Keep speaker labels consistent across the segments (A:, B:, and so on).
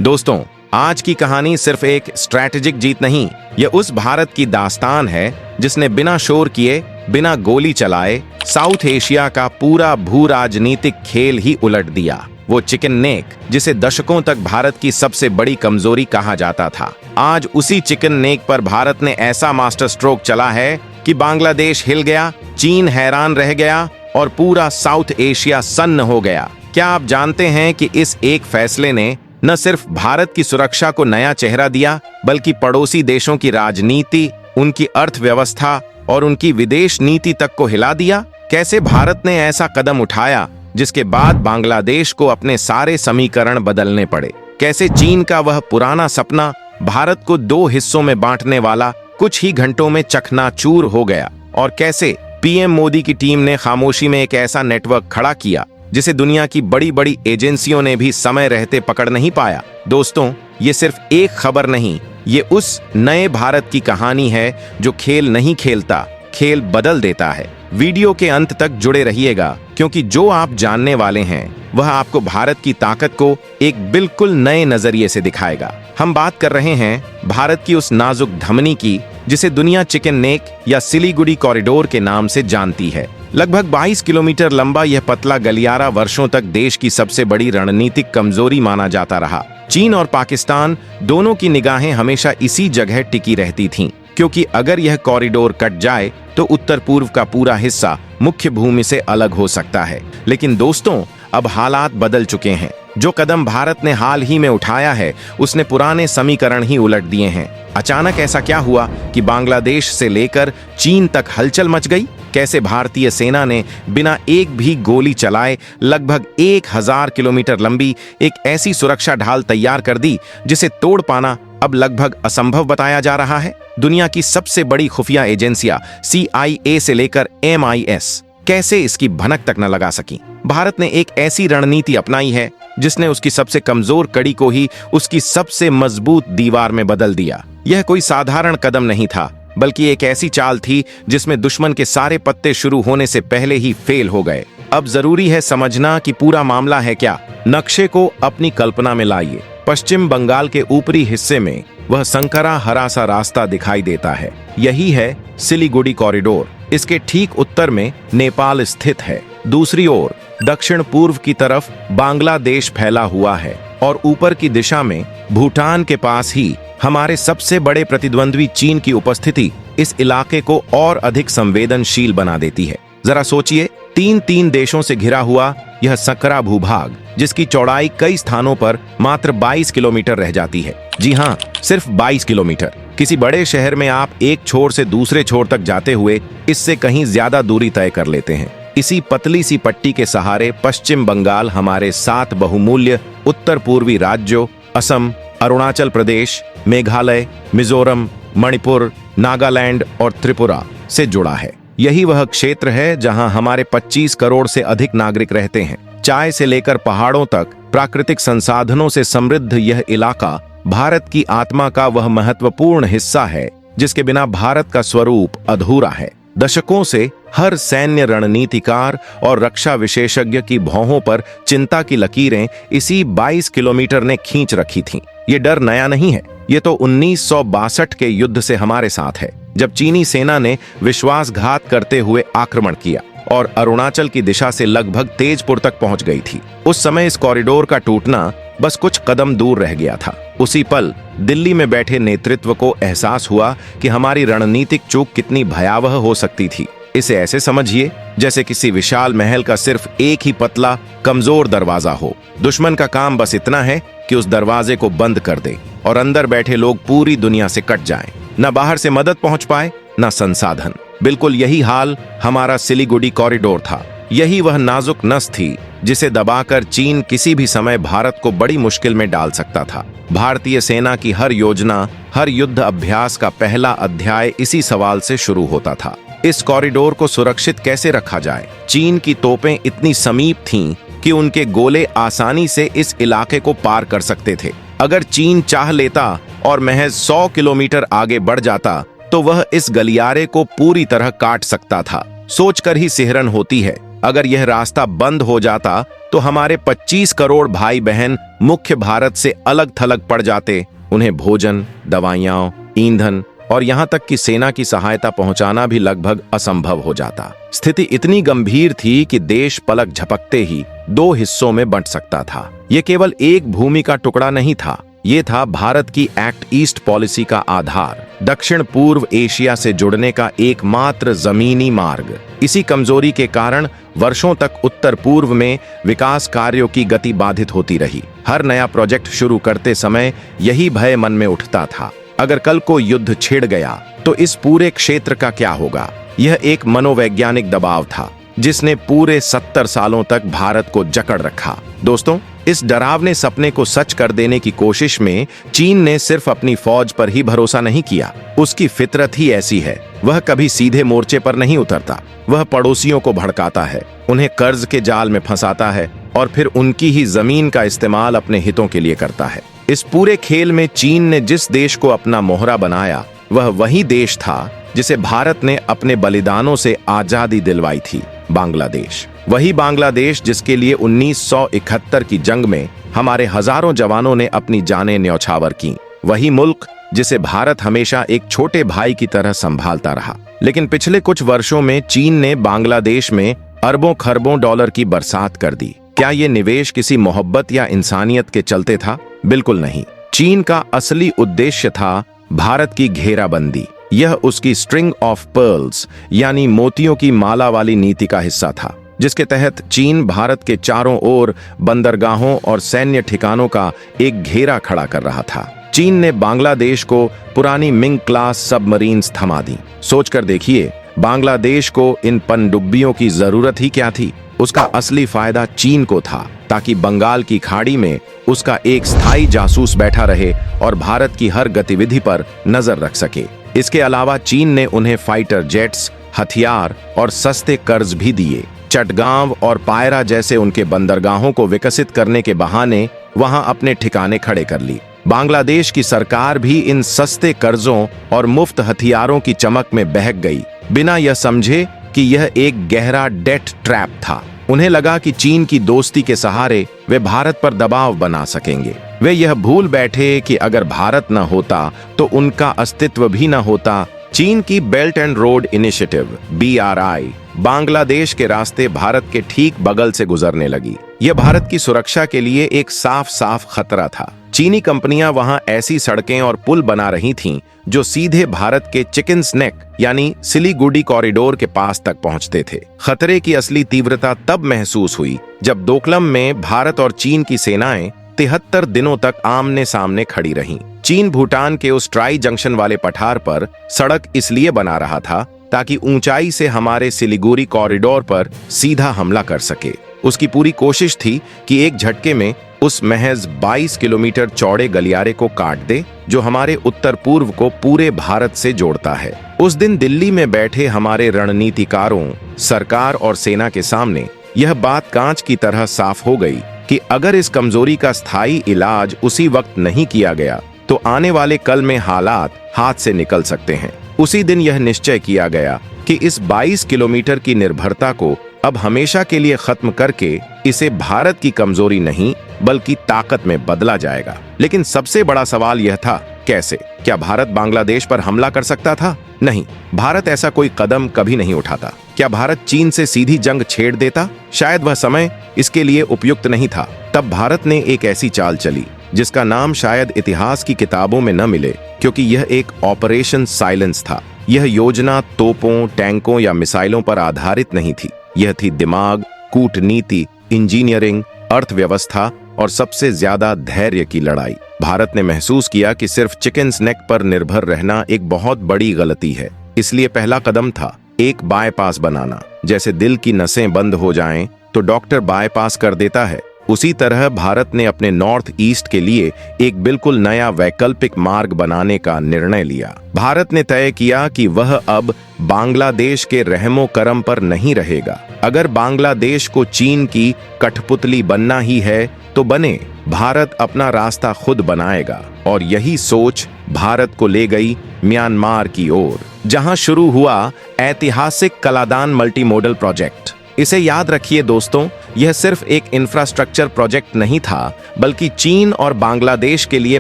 A: दोस्तों, आज की कहानी सिर्फ एक स्ट्रैटेजिक जीत नहीं, यह उस भारत की दास्तान है जिसने बिना शोर किए, बिना गोली चलाए साउथ एशिया का पूरा भू राजनीतिक खेल ही उलट दिया। वो चिकन नेक जिसे दशकों तक भारत की सबसे बड़ी कमजोरी कहा जाता था, आज उसी चिकन नेक पर भारत ने ऐसा मास्टर स्ट्रोक चला है कि बांग्लादेश हिल गया, चीन हैरान रह गया और पूरा साउथ एशिया सन्न हो गया। क्या आप जानते हैं कि इस एक फैसले ने न सिर्फ भारत की सुरक्षा को नया चेहरा दिया, बल्कि पड़ोसी देशों की राजनीति, उनकी अर्थव्यवस्था और उनकी विदेश नीति तक को हिला दिया? कैसे भारत ने ऐसा कदम उठाया जिसके बाद बांग्लादेश को अपने सारे समीकरण बदलने पड़े? कैसे चीन का वह पुराना सपना, भारत को दो हिस्सों में बांटने वाला, कुछ ही घंटों में चकनाचूर हो गया? और कैसे पीएम मोदी की टीम ने खामोशी में एक ऐसा नेटवर्क खड़ा किया जिसे दुनिया की बड़ी बड़ी एजेंसियों ने भी समय रहते पकड़ नहीं पाया? दोस्तों, ये सिर्फ एक खबर नहीं, ये उस नए भारत की कहानी है जो खेल नहीं खेलता, खेल बदल देता है। वीडियो के अंत तक जुड़े रहिएगा, क्योंकि जो आप जानने वाले हैं वह आपको भारत की ताकत को एक बिल्कुल नए नजरिए से दिखाएगा। हम बात कर रहे हैं भारत की उस नाजुक धमनी की जिसे दुनिया चिकन नेक या सिलीगुड़ी कॉरिडोर के नाम से जानती है। लगभग 22 किलोमीटर लंबा यह पतला गलियारा वर्षों तक देश की सबसे बड़ी रणनीतिक कमजोरी माना जाता रहा। चीन और पाकिस्तान दोनों की निगाहें हमेशा इसी जगह टिकी रहती थीं, क्योंकि अगर यह कॉरिडोर कट जाए तो उत्तर पूर्व का पूरा हिस्सा मुख्य भूमि से अलग हो सकता है। लेकिन दोस्तों, अब हालात बदल चुके हैं। जो कदम भारत ने हाल ही में उठाया है उसने पुराने समीकरण ही उलट दिए हैं। अचानक ऐसा क्या हुआ कि बांग्लादेश से लेकर चीन तक हलचल मच गई? कैसे भारतीय सेना ने बिना एक भी गोली चलाए लगभग 1000 किलोमीटर लंबी एक ऐसी सुरक्षा ढाल तैयार कर दी जिसे तोड़ पाना अब लगभग असंभव बताया जा रहा है? दुनिया की सबसे बड़ी खुफिया एजेंसियां CIA से लेकर MI6 कैसे इसकी भनक तक न लगा सकी? भारत ने एक ऐसी रणनीति अपनाई है जिसने उसकी सबसे कमजोर कड़ी को ही उसकी सबसे मजबूत दीवार में बदल दिया। यह कोई साधारण कदम नहीं था, बल्कि एक ऐसी चाल थी जिसमें दुश्मन के सारे पत्ते शुरू होने से पहले ही फेल हो गए। अब जरूरी है समझना कि पूरा मामला है क्या। नक्शे को अपनी कल्पना में लाइए। पश्चिम बंगाल के ऊपरी हिस्से में वह संकरा हरा सा रास्ता दिखाई देता है। यही है सिलीगुड़ी कॉरिडोर। इसके ठीक उत्तर में नेपाल स्थित है। दूसरी ओर दक्षिण पूर्व की तरफ बांग्लादेश फैला हुआ है और ऊपर की दिशा में भूटान के पास ही हमारे सबसे बड़े प्रतिद्वंद्वी चीन की उपस्थिति इस इलाके को और अधिक संवेदनशील बना देती है। जरा सोचिए, तीन देशों से घिरा हुआ यह सकरा भूभाग, जिसकी चौड़ाई कई स्थानों पर मात्र 22 किलोमीटर रह जाती है। जी हाँ, सिर्फ 22 किलोमीटर। किसी बड़े शहर में आप एक छोर से दूसरे छोर तक जाते हुए इससे कहीं ज्यादा दूरी तय कर लेते हैं। इसी पतली सी पट्टी के सहारे पश्चिम बंगाल हमारे 7 बहुमूल्य उत्तर पूर्वी राज्यों असम, अरुणाचल प्रदेश, मेघालय, मिजोरम, मणिपुर, नागालैंड और त्रिपुरा से जुड़ा है। यही वह क्षेत्र है जहां हमारे 25 करोड़ से अधिक नागरिक रहते हैं। चाय से लेकर पहाड़ों तक प्राकृतिक संसाधनों से समृद्ध यह इलाका भारत की आत्मा का वह महत्वपूर्ण हिस्सा है जिसके बिना भारत का स्वरूप अधूरा है। दशकों से हर सैन्य रणनीतिकार और रक्षा विशेषज्ञ की भौहों पर चिंता की लकीरें इसी 22 किलोमीटर ने खींच रखी थीं। ये डर नया नहीं है, ये तो 1962 के युद्ध से हमारे साथ है, जब चीनी सेना ने विश्वासघात करते हुए आक्रमण किया और अरुणाचल की दिशा से लगभग तेजपुर तक पहुंच गई थी। उस समय इस कॉरिडोर का टूटना बस कुछ कदम दूर रह गया था। उसी पल दिल्ली में बैठे नेतृत्व को एहसास हुआ कि हमारी रणनीतिक चूक कितनी भयावह हो सकती थी। इसे ऐसे समझिए जैसे किसी विशाल महल का सिर्फ एक ही पतला कमजोर दरवाजा हो। दुश्मन का काम बस इतना है कि उस दरवाजे को बंद कर दे और अंदर बैठे लोग पूरी दुनिया से कट जाएं। न बाहर से मदद पहुंच पाए, न संसाधन। बिल्कुल यही हाल हमारा सिलीगुड़ी कॉरिडोर था। यही वह नाजुक नस थी जिसे दबाकर चीन किसी भी समय भारत को बड़ी मुश्किल में डाल सकता था। भारतीय सेना की हर योजना, हर युद्ध अभ्यास का पहला अध्याय इसी सवाल से शुरू होता था, इस कॉरिडोर को सुरक्षित कैसे रखा जाए। चीन की तोपें इतनी समीप थीं कि उनके गोले आसानी से इस इलाके को पार कर सकते थे। अगर चीन चाह लेता और महज 100 किलोमीटर आगे बढ़ जाता तो वह इस गलियारे को पूरी तरह काट सकता था। सोचकर ही सिहरन होती है। अगर यह रास्ता बंद हो जाता तो हमारे 25 करोड़ भाई बहन मुख्य भारत से अलग थलग पड़ जाते। उन्हें भोजन, दवाइयां, ईंधन और यहां तक कि सेना की सहायता पहुंचाना भी लगभग असंभव हो जाता। स्थिति इतनी गंभीर थी कि देश पलक झपकते ही 2 हिस्सों में बंट सकता था। यह केवल एक भूमि का टुकड़ा नहीं था, ये था भारत की एक्ट ईस्ट पॉलिसी का आधार, दक्षिण पूर्व एशिया से जुड़ने का एकमात्र जमीनी मार्ग। इसी कमजोरी के कारण वर्षों तक उत्तर पूर्व में विकास कार्यों की गति बाधित होती रही। हर नया प्रोजेक्ट शुरू करते समय यही भय मन में उठता था, अगर कल को युद्ध छिड़ गया तो इस पूरे क्षेत्र का क्या होगा। यह एक मनोवैज्ञानिक दबाव था जिसने पूरे 70 सालों तक भारत को जकड़ रखा। दोस्तों, इस डरावने सपने को सच कर देने की कोशिश में चीन ने सिर्फ अपनी फौज पर ही भरोसा नहीं किया। उसकी फितरत ही ऐसी है, वह कभी सीधे मोर्चे पर नहीं उतरता। वह पड़ोसियों को भड़काता है, उन्हें कर्ज के जाल में फंसाता है और फिर उनकी ही जमीन का इस्तेमाल अपने हितों के लिए करता है। इस पूरे खेल में चीन ने जिस देश को अपना मोहरा बनाया, वह वही देश था जिसे भारत ने अपने बलिदानों से आजादी दिलवाई थी, बांग्लादेश। वही बांग्लादेश जिसके लिए 1971 की जंग में हमारे हजारों जवानों ने अपनी जानें न्यौछावर की। वही मुल्क जिसे भारत हमेशा एक छोटे भाई की तरह संभालता रहा। लेकिन पिछले कुछ वर्षों में चीन ने बांग्लादेश में अरबों खरबों डॉलर की बरसात कर दी। क्या ये निवेश किसी मोहब्बत या इंसानियत के चलते था? बिल्कुल नहीं। चीन का असली उद्देश्य था भारत की घेराबंदी। यह उसकी स्ट्रिंग ऑफ पर्ल्स यानी मोतियों की माला वाली नीति का हिस्सा था, जिसके तहत चीन भारत के चारों ओर बंदरगाहों और सैन्य ठिकानों का एक घेरा खड़ा कर रहा था। चीन ने बांग्लादेश को पुरानी मिंग क्लास सबमरीन्स थमा दी। सोचकर देखिए, बांग्लादेश को इन पनडुब्बियों की जरूरत ही क्या थी। उसका असली फायदा चीन को था, ताकि बंगाल की खाड़ी में उसका एक स्थायी जासूस बैठा रहे और भारत की हर गतिविधि पर नजर रख सके। इसके अलावा चीन ने उन्हें फाइटर जेट्स, हथियार और सस्ते कर्ज भी दिए। चटगांव और पायरा जैसे उनके बंदरगाहों को विकसित करने के बहाने वहां अपने ठिकाने खड़े कर ली। बांग्लादेश की सरकार भी इन सस्ते कर्जों और मुफ्त हथियारों की चमक में बहक गई, बिना यह समझे कि यह एक गहरा डेट ट्रैप था। उन्हें लगा कि चीन की दोस्ती के सहारे वे भारत पर दबाव बना सकेंगे। वे यह भूल बैठे कि अगर भारत न होता तो उनका अस्तित्व भी न होता। चीन की belt and road initiative BRI Bangladesh के रास्ते भारत के ठीक बगल से गुजरने लगी। यह भारत की सुरक्षा के लिए एक साफ साफ खतरा था। चीनी कंपनियां वहां ऐसी सड़कें और पुल बना रही थीं जो सीधे भारत के चिकन्स नेक यानी सिलीगुड़ी कॉरिडोर के पास तक पहुंचते थे। खतरे की असली तीव्रता तब महसूस हुई जब डोकलम में भारत और चीन की सेनाएं 73 दिनों तक आमने सामने खड़ी रहीं। चीन भूटान के उस ट्राई जंक्शन वाले पठार पर सड़क इसलिए बना रहा था ताकि ऊंचाई से हमारे सिलीगुड़ी कॉरिडोर पर सीधा हमला कर सके। उसकी पूरी कोशिश थी कि एक झटके में उस महज 22 किलोमीटर चौड़े गलियारे को काट दे जो हमारे उत्तर पूर्व को पूरे भारत से जोड़ता है। उस दिन दिल्ली में बैठे हमारे रणनीतिकारों, सरकार और सेना के सामने यह बात कांच की तरह साफ हो गई कि अगर इस कमजोरी का स्थायी इलाज उसी वक्त नहीं किया गया तो आने वाले कल में हालात हाथ से निकल सकते हैं। उसी दिन यह निश्चय किया गया कि इस 22 किलोमीटर की निर्भरता को अब हमेशा के लिए खत्म करके इसे भारत की कमजोरी नहीं बल्कि ताकत में बदला जाएगा। लेकिन सबसे बड़ा सवाल यह था, कैसे? क्या भारत बांग्लादेश पर हमला कर सकता था? नहीं, भारत ऐसा कोई कदम कभी नहीं उठाता। क्या भारत चीन से सीधी जंग छेड़ देता? शायद वह समय इसके लिए उपयुक्त नहीं था। तब भारत ने एक ऐसी चाल चली जिसका नाम शायद इतिहास की किताबों में न मिले, क्योंकि यह एक ऑपरेशन साइलेंस था। यह योजना तोपों, टैंकों या मिसाइलों पर आधारित नहीं थी। यह थी दिमाग, कूटनीति, इंजीनियरिंग, अर्थव्यवस्था और सबसे ज्यादा धैर्य की लड़ाई। भारत ने महसूस किया कि सिर्फ चिकन्स नेक पर निर्भर रहना एक बहुत बड़ी गलती है। इसलिए पहला कदम था एक बायपास बनाना। जैसे दिल की नसें बंद हो जाएं तो डॉक्टर बायपास कर देता है, उसी तरह भारत ने अपने नॉर्थ ईस्ट के लिए एक बिल्कुल नया वैकल्पिक मार्ग बनाने का निर्णय लिया। भारत ने तय किया कि वह अब बांग्लादेश के रहमो करम पर नहीं रहेगा। अगर बांग्लादेश को चीन की कठपुतली बनना ही है तो बने, भारत अपना रास्ता खुद बनाएगा। और यही सोच भारत को ले गई म्यांमार की ओर, जहां शुरू हुआ ऐतिहासिक कलादान मल्टी मॉडल प्रोजेक्ट। इसे याद रखिए दोस्तों, यह सिर्फ एक इंफ्रास्ट्रक्चर प्रोजेक्ट नहीं था, बल्कि चीन और बांग्लादेश के लिए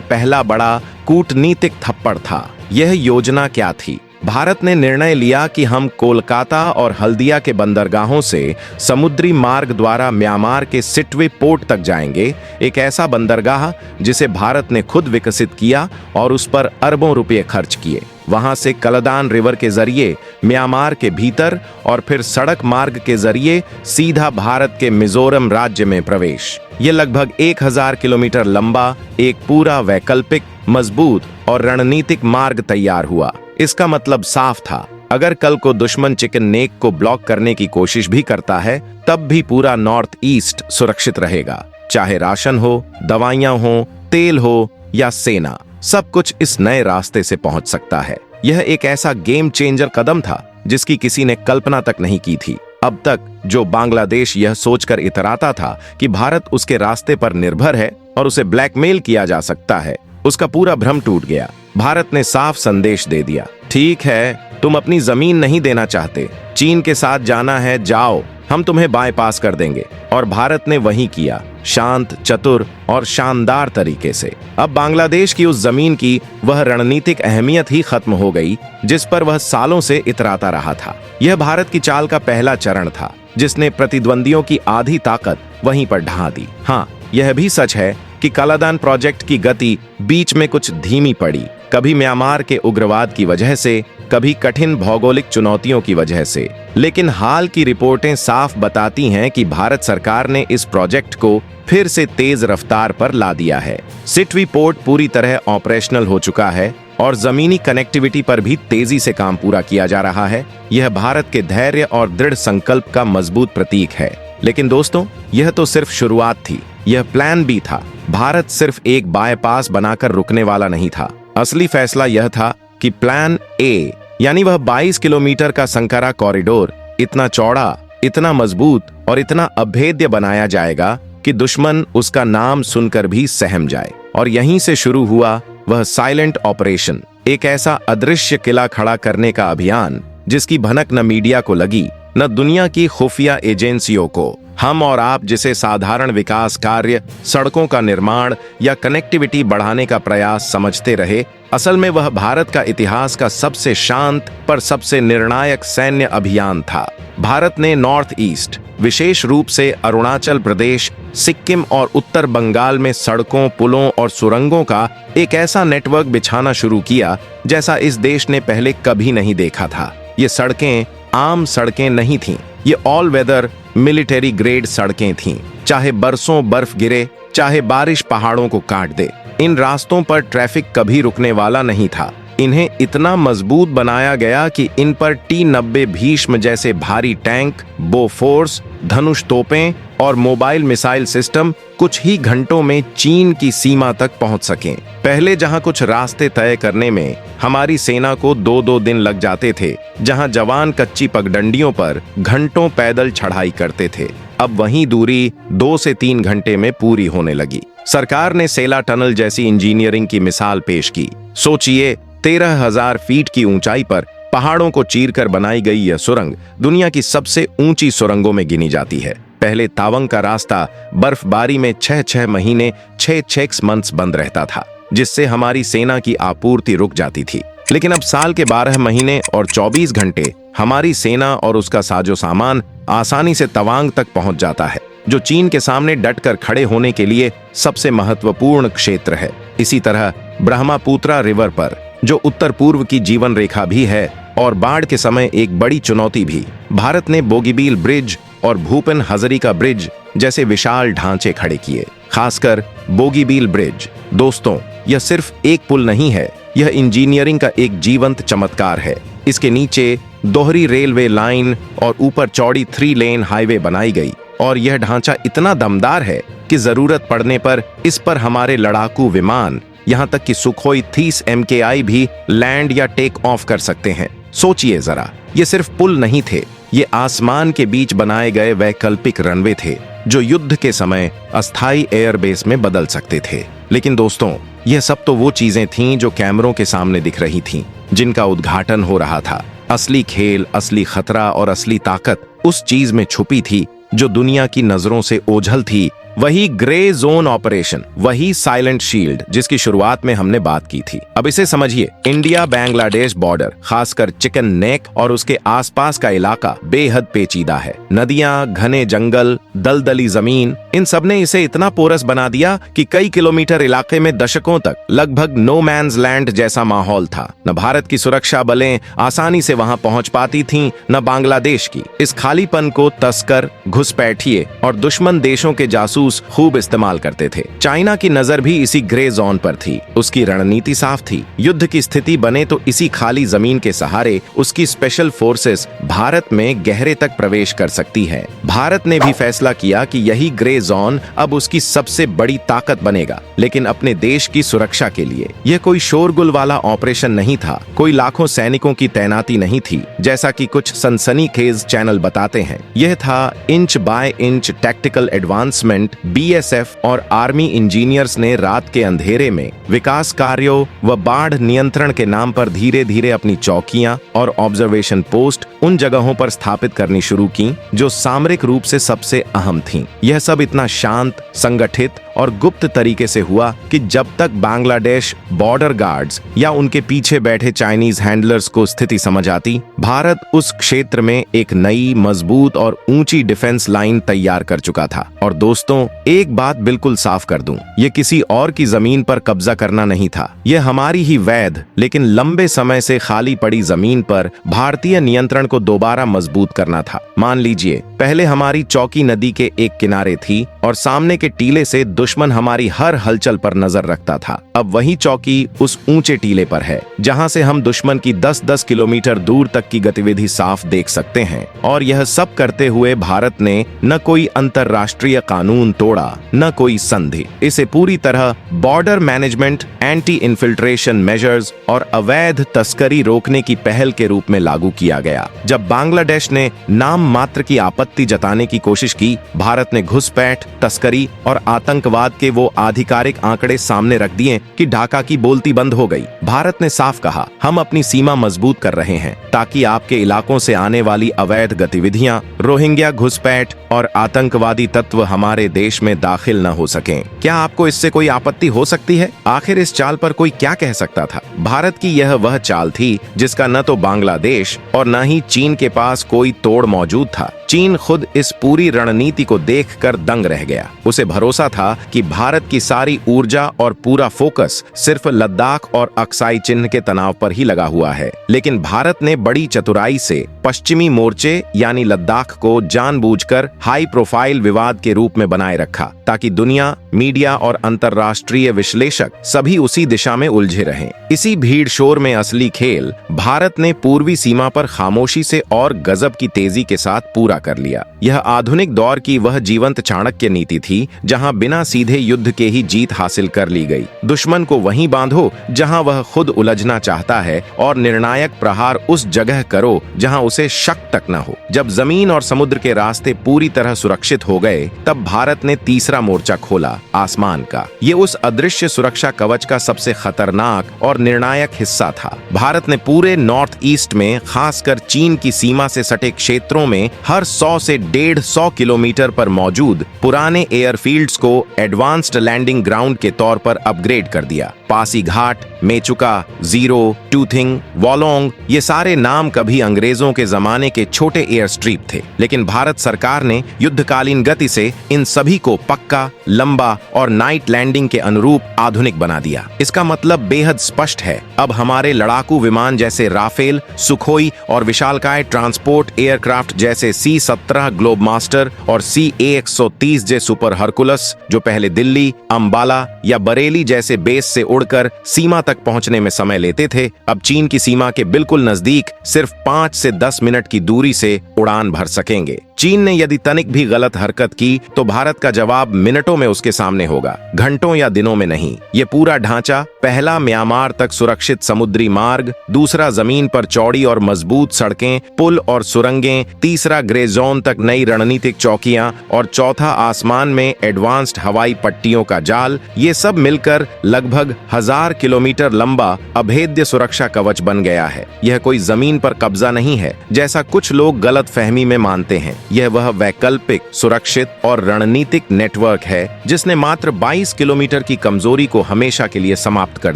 A: पहला बड़ा कूटनीतिक थप्पड़ था। यह योजना क्या थी? भारत ने निर्णय लिया कि हम कोलकाता और हल्दिया के बंदरगाहों से समुद्री मार्ग द्वारा म्यांमार के सिटवे पोर्ट तक जाएंगे, एक ऐसा बंदरगाह जिसे भारत ने खुद विकसित किया और उस पर अरबों रुपए खर्च किए। वहां से कलदान रिवर के जरिए म्यांमार के भीतर और फिर सड़क मार्ग के जरिए सीधा भारत के मिजोरम राज्य में प्रवेश। ये लगभग 1000 किलोमीटर लंबा एक पूरा वैकल्पिक, मजबूत और रणनीतिक मार्ग तैयार हुआ। इसका मतलब साफ था, अगर कल को दुश्मन चिकन नेक को ब्लॉक करने की कोशिश भी करता है, तब भी पूरा नॉर्थ ईस्ट सुरक्षित रहेगा। चाहे राशन हो, दवाइयां हो, तेल हो या सेना, सब कुछ इस नए रास्ते से पहुंच सकता है। यह एक ऐसा गेम चेंजर कदम था जिसकी किसी ने कल्पना तक नहीं की थी। अब तक जो बांग्लादेश यह सोचकर इतराता था कि भारत उसके रास्ते पर निर्भर है और उसे ब्लैकमेल किया जा सकता है, उसका पूरा भ्रम टूट गया। भारत ने साफ संदेश दे दिया, ठीक है, तुम अपनी जमीन नहीं देना चाहते, चीन के साथ जाना है, जाओ, हम तुम्हें बाईपास कर देंगे। और भारत ने वही किया, शांत, चतुर और शानदार तरीके से। अब बांग्लादेश की उस जमीन की वह रणनीतिक अहमियत ही खत्म हो गई जिस पर वह सालों से इतराता रहा था। यह भारत की चाल का पहला चरण था जिसने प्रतिद्वंदियों की आधी ताकत वहीं पर ढहा दी। हाँ, यह भी सच है कि कलादान प्रोजेक्ट की गति बीच में कुछ धीमी पड़ी, कभी म्यांमार के उग्रवाद की वजह से, कभी कठिन भौगोलिक चुनौतियों की वजह से। लेकिन हाल की रिपोर्टें साफ बताती हैं कि भारत सरकार ने इस प्रोजेक्ट को फिर से तेज रफ्तार पर ला दिया है। सिटवे पोर्ट पूरी तरह ऑपरेशनल हो चुका है और जमीनी कनेक्टिविटी पर भी तेजी से काम पूरा किया जा रहा है। यह भारत के धैर्य और दृढ़ संकल्प का मजबूत प्रतीक है। लेकिन दोस्तों, यह तो सिर्फ शुरुआत थी, यह प्लान भी था। भारत सिर्फ एक बाईपास बनाकर रुकने वाला नहीं था। असली फैसला यह था कि प्लान ए, यानी वह 22 किलोमीटर का संकरा कॉरिडोर, इतना चौड़ा, इतना मजबूत और इतना अभेद्य बनाया जाएगा कि दुश्मन उसका नाम सुनकर भी सहम जाए। और यहीं से शुरू हुआ वह साइलेंट ऑपरेशन, एक ऐसा अदृश्य किला खड़ा करने का अभियान जिसकी भनक न मीडिया को लगी, न दुनिया की खुफिया एजेंसियों को। हम और आप जिसे साधारण विकास कार्य, सड़कों का निर्माण या कनेक्टिविटी बढ़ाने का प्रयास समझते रहे, असल में वह भारत का इतिहास का सबसे शांत पर सबसे निर्णायक सैन्य अभियान था। भारत ने नॉर्थ ईस्ट, विशेष रूप से अरुणाचल प्रदेश, सिक्किम और उत्तर बंगाल में सड़कों, पुलों और सुरंगों का एक ऐसा नेटवर्क बिछाना शुरू किया जैसा इस देश ने पहले कभी नहीं देखा था। ये सड़कें आम सड़कें नहीं थीं, ये ऑल वेदर मिलिट्री ग्रेड सड़कें थीं। चाहे बरसों बर्फ गिरे, चाहे बारिश पहाड़ों को काट दे, इन रास्तों पर ट्रैफिक कभी रुकने वाला नहीं था। इन्हें इतना मजबूत बनाया गया कि इन पर T-90 भीष्म जैसे भारी टैंक, बोफोर्स, धनुष तोपें और मोबाइल मिसाइल सिस्टम कुछ ही घंटों में चीन की सीमा तक पहुंच सकें। पहले जहां कुछ रास्ते तय करने में हमारी सेना को 2-2 दिन लग जाते थे, जहां जवान कच्ची पगडंडियों पर घंटों पैदल चढ़ाई करते थे, अब वही दूरी 2 से 3 घंटे में पूरी होने लगी। सरकार ने सेला टनल जैसी इंजीनियरिंग की मिसाल पेश की। सोचिए, 13,000 फीट की ऊंचाई पर पहाड़ों को चीरकर बनाई गई यह सुरंग दुनिया की सबसे ऊंची सुरंगों में गिनी जाती है। पहले तावंग का रास्ता बर्फबारी में 6-6 महीने 6 मंथ्स बंद रहता था, जिससे हमारी सेना की आपूर्ति रुक जाती थी। लेकिन अब साल के 12 महीने और 24 घंटे हमारी सेना और उसका साजो सामान आसानी से तवांग तक पहुंच जाता है, जो चीन के सामने डटकर खड़े होने के लिए सबसे महत्वपूर्ण क्षेत्र है। इसी तरह ब्रह्मपुत्रा रिवर पर, जो उत्तर पूर्व की जीवन रेखा भी है और बाढ़ के समय एक बड़ी चुनौती भी, भारत ने बोगीबील ब्रिज और भूपेन हजारिका ब्रिज जैसे विशाल ढांचे खड़े किए। खासकर बोगीबील ब्रिज, दोस्तों, यह सिर्फ एक पुल नहीं है, यह इंजीनियरिंग का एक जीवंत चमत्कार है। इसके नीचे दोहरी रेलवे लाइन और ऊपर चौड़ी 3 लेन हाईवे बनाई गई और यह ढांचा इतना दमदार है कि जरूरत पड़ने पर इस पर हमारे लड़ाकू विमान, यहाँ तक कि सुखोई 30 MKI भी लैंड या टेक ऑफ कर सकते हैं। सोचिए जरा, ये सिर्फ पुल नहीं थे, ये आसमान के बीच बनाए गए वैकल्पिक रनवे थे जो युद्ध के समय अस्थायी एयरबेस में बदल सकते थे। लेकिन दोस्तों, यह सब तो वो चीजें थीं जो कैमरों के सामने दिख रही थीं, जिनका उद्घाटन हो रहा था। असली खेल, असली खतरा और असली ताकत उस चीज में छुपी थी जो दुनिया की नजरों से ओझल थी। वही ग्रे जोन ऑपरेशन, वही साइलेंट शील्ड जिसकी शुरुआत में हमने बात की थी। अब इसे समझिए, इंडिया बांग्लादेश बॉर्डर, खासकर चिकन नेक और उसके आसपास का इलाका बेहद पेचीदा है। नदियां, घने जंगल, दलदली जमीन, इन सब ने इसे इतना पोरस बना दिया कि कई किलोमीटर इलाके में दशकों तक लगभग नो मैन्स लैंड जैसा माहौल था। न भारत की सुरक्षा बलें आसानी से वहां पहुंच पाती थीं, न बांग्लादेश की। इस खालीपन को तस्कर, घुसपैठिए और दुश्मन देशों के जासूस खूब इस्तेमाल करते थे। चाइना की नजर भी इसी ग्रे जोन पर थी। उसकी रणनीति साफ थी, युद्ध की स्थिति बने तो इसी खाली जमीन के सहारे उसकी स्पेशल फोर्सेस भारत में गहरे तक प्रवेश कर सकती है। भारत ने भी फैसला किया कि यही ग्रे जोन अब उसकी सबसे बड़ी ताकत बनेगा, लेकिन अपने देश की सुरक्षा के लिए। यह कोई शोरगुल वाला ऑपरेशन नहीं था, कोई लाखों सैनिकों की तैनाती नहीं थी, जैसा कि कुछ सनसनीखेज चैनल बताते हैं। यह था inch by inch tactical advancement. BSF और आर्मी इंजीनियर्स ने रात के अंधेरे में विकास कार्यों व बाढ़ नियंत्रण के नाम पर धीरे धीरे अपनी चौकियां और ऑब्जर्वेशन पोस्ट उन जगहों पर स्थापित करनी शुरू की जो सामरिक रूप से सबसे अहम थीं। यह सब इतना शांत, संगठित और गुप्त तरीके से हुआ कि जब तक बांग्लादेश बॉर्डर गार्ड्स या उनके पीछे बैठे चाइनीज हैंडलर्स को स्थिति समझ आती, भारत उस क्षेत्र में एक नई, मजबूत और ऊंची डिफेंस लाइन तैयार कर चुका था। और दोस्तों, एक बात बिल्कुल साफ कर दूं, ये किसी और की जमीन पर कब्जा करना नहीं था। यह हमारी ही वैध लेकिन लंबे समय से खाली पड़ी जमीन पर भारतीय नियंत्रण को दोबारा मजबूत करना था। मान लीजिए, पहले हमारी चौकी नदी के एक किनारे थी और सामने के टीले से दुश्मन हमारी हर हलचल पर नजर रखता था। अब वही चौकी उस ऊंचे टीले पर है, जहां से हम दुश्मन की 10-10 किलोमीटर दूर तक की गतिविधि साफ देख सकते हैं। और यह सब करते हुए भारत ने न कोई अंतर्राष्ट्रीय कानून तोड़ा, न कोई संधि। इसे पूरी तरह border management, anti infiltration measures और अवैध तस्करी रोकने की पहल के रूप में लागू किया गया। जब बांग्लादेश ने नाम मात्र की आपत्ति जताने की कोशिश की, भारत ने घुसपैठ, तस्करी और आतंकवाद के वो आधिकारिक आंकड़े सामने रख दिए कि ढाका की बोलती बंद हो गई। भारत ने साफ कहा, हम अपनी सीमा मजबूत कर रहे हैं ताकि आपके इलाकों से आने वाली अवैध गतिविधियां, रोहिंग्या घुसपैठ और आतंकवादी तत्व हमारे देश में दाखिल न हो सकें। क्या आपको इससे कोई आपत्ति हो सकती है? आखिर इस चाल पर कोई क्या कह सकता था? भारत की यह वह चाल थी जिसका न तो बांग्लादेश और न ही चीन के पास कोई तोड़ मौजूद था। चीन खुद इस पूरी रणनीति को देखकर दंग रह गया। उसे भरोसा था कि भारत की सारी ऊर्जा और पूरा फोकस सिर्फ लद्दाख और अक्साई चिन्ह के तनाव पर ही लगा हुआ है। लेकिन भारत ने बड़ी चतुराई से पश्चिमी मोर्चे यानी लद्दाख को जानबूझकर हाई प्रोफाइल विवाद के रूप में बनाए रखा, ताकि दुनिया, मीडिया और अंतर्राष्ट्रीय विश्लेषक सभी उसी दिशा में उलझे रहें। इसी भीड़ शोर में असली खेल भारत ने पूर्वी सीमा पर खामोशी से और गजब की तेजी के साथ पूरा कर लिया। यह आधुनिक दौर की वह जीवंत चाणक्य नीति थी जहां बिना सीधे युद्ध के ही जीत हासिल कर ली गई। दुश्मन को वहीं बांधो जहां वह खुद उलझना चाहता है और निर्णायक प्रहार उस जगह करो जहां उसे शक तक न हो। जब जमीन और समुद्र के रास्ते पूरी तरह सुरक्षित हो गए, तब भारत ने तीसरा मोर्चा खोला, आसमान का। ये उस अदृश्य सुरक्षा कवच का सबसे खतरनाक और निर्णायक हिस्सा था। भारत ने पूरे नॉर्थ ईस्ट में, खासकर चीन की सीमा से सटे क्षेत्रों में, हर 100 से 150 किलोमीटर पर मौजूद पुराने एयरफील्ड्स को एडवांस्ड लैंडिंग ग्राउंड के तौर पर अपग्रेड कर दिया। पासीघाट, मेचुका, जीरो, टूथिंग, वॉलोंग, ये सारे नाम कभी अंग्रेजों के जमाने के छोटे एयर स्ट्रिप थे, लेकिन भारत सरकार ने युद्धकालीन गति से इन सभी को पक्का, लंबा और नाइट लैंडिंग के अनुरूप आधुनिक बना दिया। इसका मतलब बेहद स्पष्ट है, अब हमारे लड़ाकू विमान जैसे राफेल, सुखोई और विशालकाय ट्रांसपोर्ट एयरक्राफ्ट जैसे C-17 ग्लोब मास्टर और CA-130J सुपर हरकुलस, जो पहले दिल्ली, अंबाला या बरेली जैसे बेस से उड़कर सीमा तक पहुंचने में समय लेते थे, अब चीन की सीमा के बिल्कुल नजदीक सिर्फ 5 से 10 मिनट की दूरी से उड़ान भर सकेंगे। चीन ने यदि तनिक भी गलत हरकत की तो भारत का जवाब मिनटों में उसके सामने होगा, घंटों या दिनों में नहीं। ये पूरा ढांचा, पहला म्यांमार तक सुरक्षित समुद्री मार्ग, दूसरा जमीन पर चौड़ी और मजबूत सड़कें, पुल और सुरंगें, तीसरा ग्रे जोन तक नई रणनीतिक चौकियां और चौथा आसमान में एडवांस्ड हवाई पट्टियों का जाल, ये सब मिलकर लगभग 1000 किलोमीटर लंबा अभेद्य सुरक्षा कवच बन गया है। यह कोई जमीन पर कब्जा नहीं है जैसा कुछ लोग गलत फहमी में मानते हैं। यह वह वैकल्पिक, सुरक्षित और रणनीतिक नेटवर्क है जिसने मात्र 22 किलोमीटर की कमजोरी को हमेशा के लिए समाप्त कर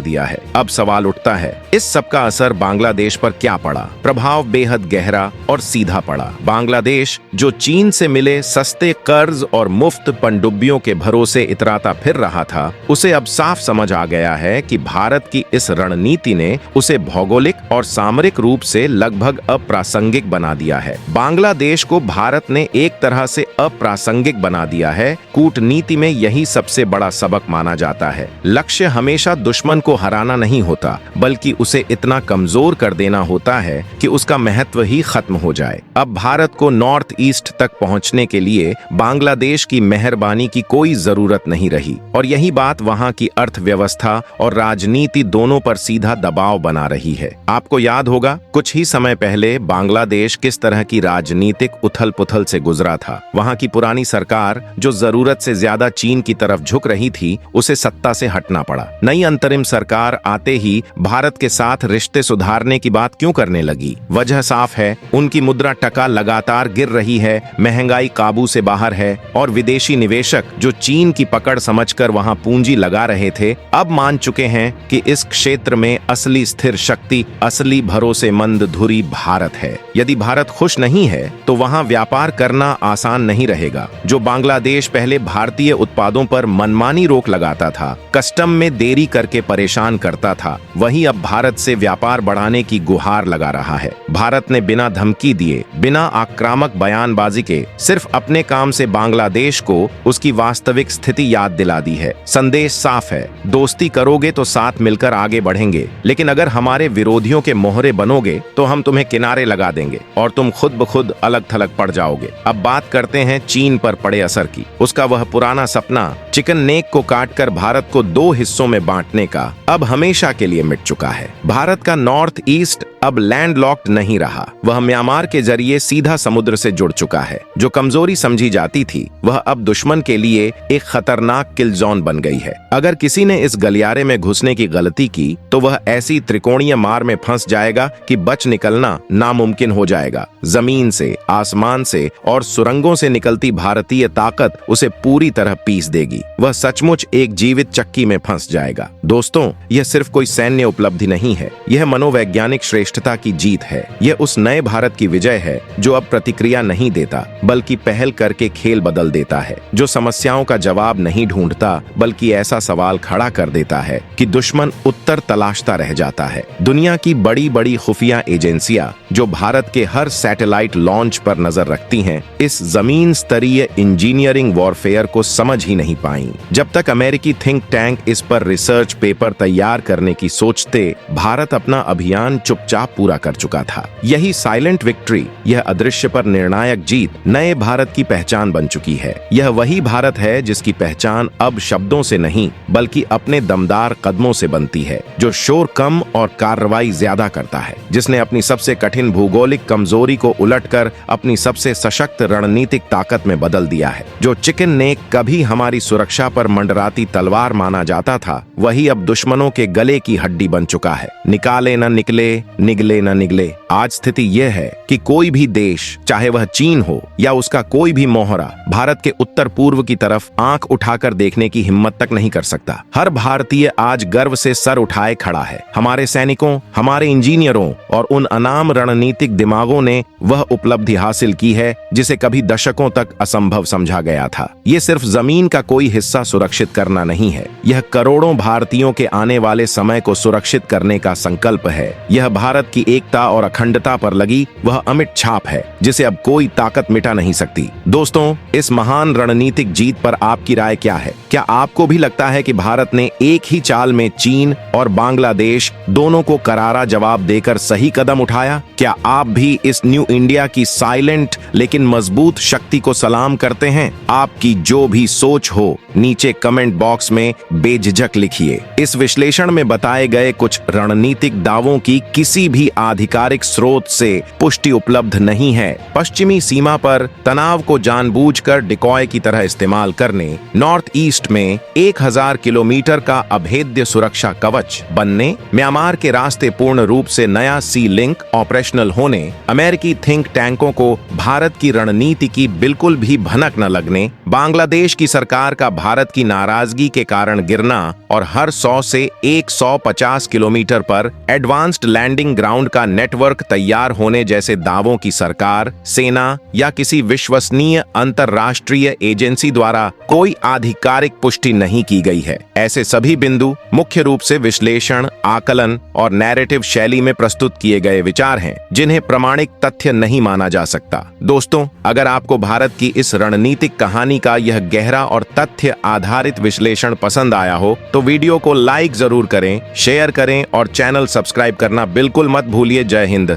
A: दिया है। अब सवाल उठता है, इस सब का असर बांग्लादेश पर क्या पड़ा? प्रभाव बेहद गहरा और सीधा पड़ा। बांग्लादेश जो चीन से मिले सस्ते कर्ज और मुफ्त पनडुब्बियों के भरोसे इतराता फिर रहा था, उसे अब साफ समझ आ गया है कि भारत की इस रणनीति ने उसे भौगोलिक और सामरिक रूप से लगभग अप्रासंगिक बना दिया है। बांग्लादेश को भारत ने एक तरह से अप्रासंगिक बना दिया है। कूटनीति में यही सबसे बड़ा सबक माना जाता है। लक्ष्य हमेशा दुश्मन को हराना नहीं होता, बल्कि उसे इतना कमजोर कर देना होता है कि उसका महत्व ही खत्म हो जाए। अब भारत को नॉर्थ ईस्ट तक पहुंचने के लिए बांग्लादेश की मेहरबानी की कोई जरूरत नहीं रही, और यही बात वहां की अर्थव्यवस्था और राजनीति दोनों पर सीधा दबाव बना रही है। आपको याद होगा, कुछ ही समय पहले बांग्लादेश किस तरह की राजनीतिक उथल पुथल से गुजरा था। वहां की पुरानी सरकार जो जरूरत से ज्यादा चीन की तरफ झुक रही थी, उसे सत्ता से हटना पड़ा। नई अंतरिम सरकार आते ही भारत के साथ रिश्ते सुधारने की बात क्यों करने लगी? वजह साफ है, उनकी मुद्रा टका लगातार गिर रही है, महंगाई काबू से बाहर है और विदेशी निवेशक जो चीन की पकड़ समझकर वहां पूंजी लगा रहे थे, अब मान चुके हैं कि इस क्षेत्र में असली स्थिर शक्ति, असली भरोसेमंद धुरी भारत है। यदि भारत खुश नहीं है तो वहां व्यापार करना आसान नहीं रहेगा। जो बांग्लादेश पहले भारतीय उत्पादों पर मनमानी रोक लगाता था, कस्टम में देरी करके परेशान करता था, वही अब भारत से व्यापार बढ़ाने की गुहार लगा रहा है। भारत ने बिना धमकी दिए, बिना आक्रामक बयानबाजी के सिर्फ अपने काम से बांग्लादेश को उसकी वास्तविक स्थिति याद दिला दी है। संदेश साफ है, दोस्ती करोगे तो साथ मिलकर आगे बढ़ेंगे, लेकिन अगर हमारे विरोधियों के मोहरे बनोगे तो हम तुम्हें किनारे लगा देंगे और तुम खुद ब खुद अलग थलग पड़ जाओगे। अब बात करते हैं चीन पर पड़े असर की। उसका वह पुराना सपना चिकन नेक को काटकर भारत को 2 हिस्सों में बांटने का अब हमेशा के लिए मिट चुका है। भारत का नॉर्थ ईस्ट अब लैंडलॉक्ड नहीं रहा, वह म्यांमार के जरिए सीधा समुद्र से जुड़ चुका है। जो कमजोरी समझी जाती थी, वह अब दुश्मन के लिए एक खतरनाक किल जोन बन गई है। अगर किसी ने इस गलियारे में घुसने की गलती की तो वह ऐसी त्रिकोणीय मार में फंस जाएगा कि बच निकलना नामुमकिन हो जाएगा। जमीन से, आसमान से और सुरंगों से निकलती भारतीय ताकत उसे पूरी तरह पीस देगी। वह सचमुच एक जीवित चक्की में फंस जाएगा। दोस्तों, यह सिर्फ कोई सैन्य उपलब्धि नहीं है, यह मनोवैज्ञानिक श्रेष्ठता की जीत है। यह उस नए भारत की विजय है जो अब प्रतिक्रिया नहीं देता, बल्कि पहल करके खेल बदल देता है। जो समस्याओं का जवाब नहीं ढूंढता, बल्कि ऐसा सवाल खड़ा कर देता है कि दुश्मन उत्तर तलाशता रह जाता है। दुनिया की बड़ी बड़ी खुफिया एजेंसियां जो भारत के हर सैटेलाइट लॉन्च पर नजर रखती हैं, इस जमीन स्तरीय इंजीनियरिंग वॉरफेयर को समझ ही नहीं पाई। जब तक अमेरिकी थिंक टैंक इस पर रिसर्च पेपर तैयार करने की सोचते, भारत अपना अभियान चुपचाप पूरा कर चुका था। यही साइलेंट विक्ट्री, यह अदृश्य पर निर्णायक जीत नए भारत की पहचान बन चुकी है। यह वही भारत है जिसकी पहचान अब शब्दों से नहीं, बल्कि अपने दमदार कदमों से बनती है, जो शोर कम और कार्रवाई ज्यादा करता है, जिसने अपनी सबसे कठिन भूगोलिक कमजोरी को उलटकर अपनी सबसे सशक्त रणनीतिक ताकत में बदल दिया है। जो चिकन नेक कभी हमारी सुरक्षा पर मंडराती तलवार माना जाता था, वही अब दुश्मनों के गले की हड्डी बन चुका है। निकाले न निकले, निगले न निगले। आज स्थिति यह है कि कोई भी देश, चाहे वह चीन हो या उसका कोई भी मोहरा, भारत के उत्तर पूर्व की तरफ आंख उठाकर देखने की हिम्मत तक नहीं कर सकता। हर भारतीय आज गर्व से सर उठाए खड़ा है। हमारे सैनिकों, हमारे इंजीनियरों और उन अनाम रणनीतिक दिमागों ने वह उपलब्धि हासिल की है जिसे कभी दशकों तक असंभव समझा गया था। ये सिर्फ जमीन का कोई हिस्सा सुरक्षित करना नहीं है, यह करोड़ों भारतीयों के आने वाले समय को सुरक्षित करने का संकल्प है। यह भारत भारत की एकता और अखंडता पर लगी वह अमिट छाप है जिसे अब कोई ताकत मिटा नहीं सकती। दोस्तों, इस महान रणनीतिक जीत पर आपकी राय क्या है? क्या आपको भी लगता है कि भारत ने एक ही चाल में चीन और बांग्लादेश दोनों को करारा जवाब देकर सही कदम उठाया? क्या आप भी इस न्यू इंडिया की साइलेंट लेकिन मजबूत शक्ति को सलाम करते हैं? आपकी जो भी सोच हो नीचे कमेंट बॉक्स में बेझिझक लिखिए। इस विश्लेषण में बताए गए कुछ रणनीतिक दावों की किसी भी आधिकारिक स्रोत से पुष्टि उपलब्ध नहीं है। पश्चिमी सीमा पर तनाव को जानबूझकर डिकॉय की तरह इस्तेमाल करने, नॉर्थ ईस्ट में 1000 किलोमीटर का अभेद्य सुरक्षा कवच बनने, म्यांमार के रास्ते पूर्ण रूप से नया सी लिंक ऑपरेशनल होने, अमेरिकी थिंक टैंकों को भारत की रणनीति की बिल्कुल भी भनक न लगने, बांग्लादेश की सरकार का भारत की नाराजगी के कारण गिरना और हर 100 से 150 किलोमीटर पर एडवांस्ड लैंडिंग ग्राउंड का नेटवर्क तैयार होने जैसे दावों की सरकार, सेना या किसी विश्वसनीय अंतरराष्ट्रीय एजेंसी द्वारा कोई आधिकारिक पुष्टि नहीं की गई है। ऐसे सभी बिंदु मुख्य रूप से विश्लेषण, आकलन और नैरेटिव शैली में प्रस्तुत किए गए विचार हैं, जिन्हें प्रामाणिक तथ्य नहीं माना जा सकता। दोस्तों, अगर आपको भारत की इस रणनीतिक कहानी का यह गहरा और तथ्य आधारित विश्लेषण पसंद आया हो तो वीडियो को लाइक जरूर करें, शेयर करें और चैनल सब्सक्राइब करना बिल्कुल मत भूलिए। जय हिंद।